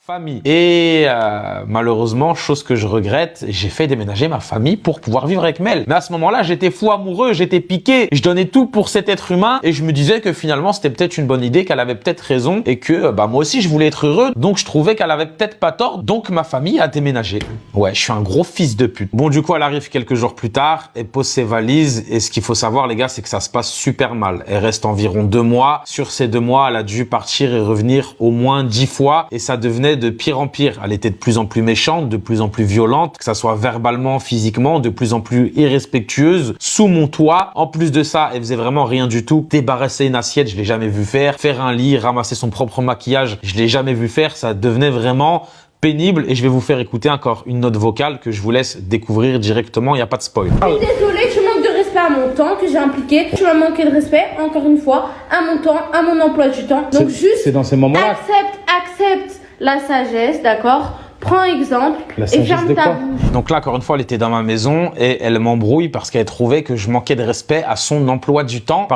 famille. Et malheureusement, chose que je regrette, j'ai fait déménager ma famille pour pouvoir vivre avec Mel. Mais à ce moment-là, j'étais fou amoureux, j'étais piqué, je donnais tout pour cet être humain et je me disais que finalement, c'était peut-être une bonne idée, qu'elle avait peut-être raison et que moi aussi, je voulais être heureux. Donc, je trouvais qu'elle avait peut-être pas tort. Donc, ma famille a déménagé. Ouais, je suis un gros fils de pute. Bon, du coup, elle arrive quelques jours plus tard, elle pose ses valises et ce qu'il faut savoir, les gars, c'est que ça se passe super mal. Elle reste environ 2 mois. Sur ces 2 mois, elle a dû partir et revenir au moins 10 fois et ça devenait de pire en pire. Elle était de plus en plus méchante, de plus en plus violente, que ça soit verbalement, physiquement, de plus en plus irrespectueuse, sous mon toit. En plus de ça, elle faisait vraiment rien du tout. Débarrasser une assiette, je l'ai jamais vu faire. Faire un lit, ramasser son propre maquillage, je l'ai jamais vu faire. Ça devenait vraiment pénible et je vais vous faire écouter encore une note vocale que je vous laisse découvrir directement. Il n'y a pas de spoil. Je suis désolée, tu manques de respect à mon temps que j'ai impliqué. Tu m'as manqué de respect, encore une fois, à mon temps, à mon emploi du temps. Donc juste, c'est dans ces moments-là. accepte la sagesse, d'accord? Prends exemple et ferme ta bouche. Donc là, encore une fois, elle était dans ma maison et elle m'embrouille parce qu'elle trouvait que je manquais de respect à son emploi du temps.